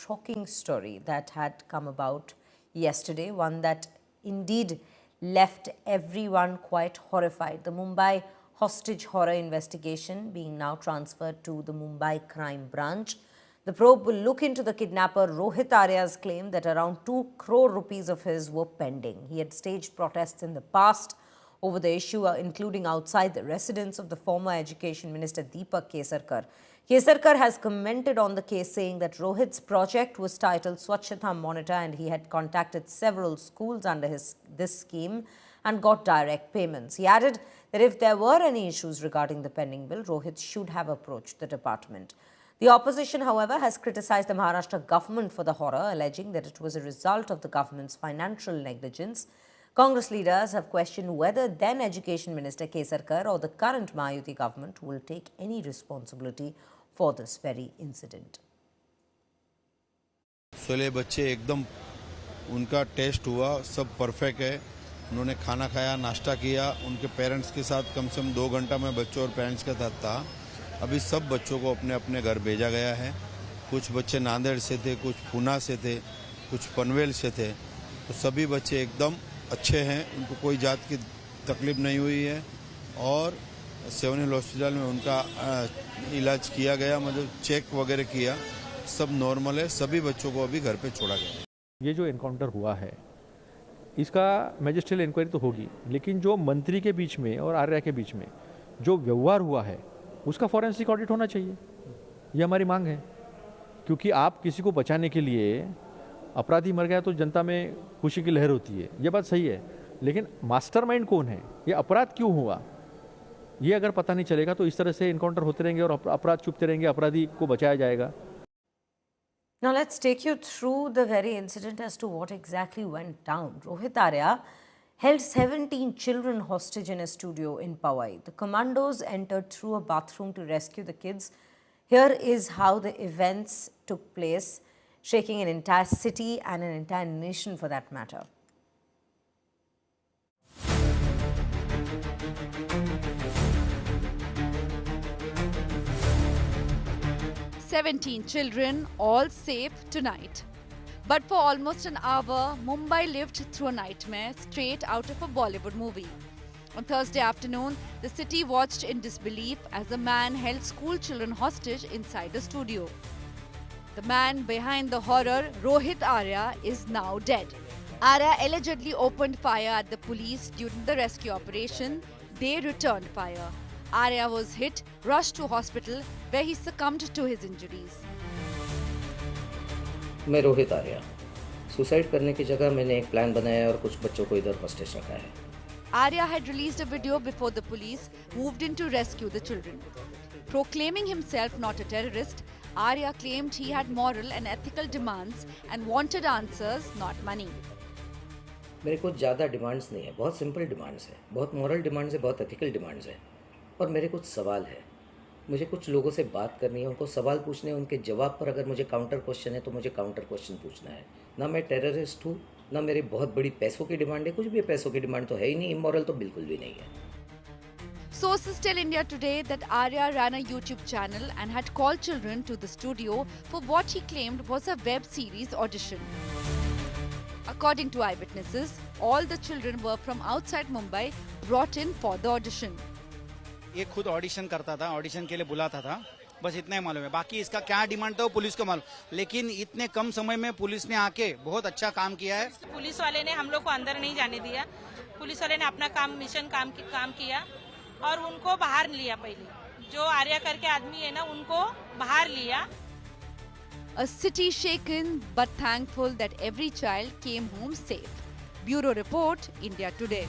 shocking story that had come about yesterday, one that indeed left everyone quite horrified. The Mumbai hostage horror investigation being now transferred to the Mumbai crime branch. The probe will look into the kidnapper Rohit Arya's claim that around 2 crore rupees of his were pending. He had staged protests in the past over the issue, including outside the residence of the former Education Minister Deepak Kesarkar. Kesarkar has commented on the case, saying that Rohit's project was titled Swachhata Monitor and he had contacted several schools under this scheme and got direct payments. He added that if there were any issues regarding the pending bill, Rohit should have approached the department. The opposition, however, has criticized the Maharashtra government for the horror, alleging that it was a result of the government's financial negligence. Congress leaders have questioned whether then Education Minister Kesarkar or the current Mayuti government will take any responsibility for this very incident. 16 बच्चे एकदम उनका test हुआ, सब perfect है। उन्होंने खाना खाया, नाश्ता किया, उनके पेरेंट्स के साथ कम से कम 2 घंटा मैं बच्चों और पेरेंट्स के साथ था। अभी सब बच्चों को अपने अपने घर भेजा गया है। कुछ बच्चे नांदेड़ से थे, कुछ पूना से थे, कुछ पनवेल से थे। तो सभी बच्चे एकदम अच्छे हैं, उनको कोई जात की तकलीफ नहीं हुई है और सेवन हिल हॉस्पिटल में उनका इलाज किया गया, मतलब चेक वगैरह किया, सब नॉर्मल है। सभी बच्चों को अभी घर पे छोड़ा गया। ये जो एनकाउंटर हुआ है इसका मैजिस्ट्रियल इंक्वायरी तो होगी, लेकिन जो मंत्री के बीच में और आर्या के बीच में जो व्यवहार हुआ है उसका फॉरेंसिक ऑडिट होना चाहिए। ये हमारी मांग है, क्योंकि आप किसी को बचाने के लिए अपराधी मर गया तो जनता में खुशी की लहर होती है, ये बात सही है, लेकिन मास्टरमाइंड कौन है, ये अपराध क्यों हुआ, ये अगर पता नहीं चलेगा तो इस तरह से एनकाउंटर होते रहेंगे और अपराध चुपते रहेंगे, अपराधी को बचाया जाएगा। Now let's take you through the very incident as to what exactly went down. Rohit Arya held 17 children hostage in a studio in Powai. The commandos entered through a bathroom to rescue the kids. Here is how the events took place, shaking an entire city and an entire nation for that matter. "17 children, all safe tonight." But for almost an hour, Mumbai lived through a nightmare straight out of a Bollywood movie. On Thursday afternoon, the city watched in disbelief as a man held school children hostage inside a studio. The man behind the horror, Rohit Arya, is now dead. Arya allegedly opened fire at the police during the rescue operation. They returned fire. Arya was hit, rushed to hospital, where he succumbed to his injuries. मैं Rohit Arya, suicide करने की जगह मैंने एक plan बनाया और कुछ बच्चों को इधर हॉस्टेज रखा है। Arya had released a video before the police moved in to rescue the children. Proclaiming himself not a terrorist, Arya claimed he had moral and ethical demands and wanted answers, not money. मेरे को ज़्यादा demands नहीं है, बहुत simple demands है, बहुत moral demands है, बहुत एथिकल डिमांड्स है और मेरे कुछ सवाल है। मुझे कुछ लोगों से बात करनी है, उनको सवाल पूछने हैं, उनके जवाब पर अगर मुझे काउंटर क्वेश्चन है तो मुझे काउंटर क्वेश्चन पूछना है। ना मैं टेररिस्ट हूँ, ना मेरी बहुत बड़ी पैसों की डिमांड है, कुछ भी पैसों की डिमांड तो है ही नहीं, इमोरल तो बिल्कुल भी नहीं है। Sources tell India Today that Arya ran a YouTube channel and had called children to the studio for what he claimed was a web series audition. According to eyewitnesses, all the children were from outside Mumbai brought in for the audition. ये खुद audition करता था, audition के लिए बुलाता था, बस इतना ही मालूम है। बाकी इसका क्या डिमांड था वो पुलिस को मालूम, लेकिन इतने कम समय में पुलिस ने आके बहुत अच्छा काम किया है। पुलिस वाले ने हम लोग को अंदर नहीं जाने दिया, पुलिस वाले ने अपना काम काम किया और उनको बाहर लिया। पहले जो आर्या करके आदमी है ना, उनको बाहर लिया। A city shaken but thankful that every child came home safe. Bureau Report, India Today.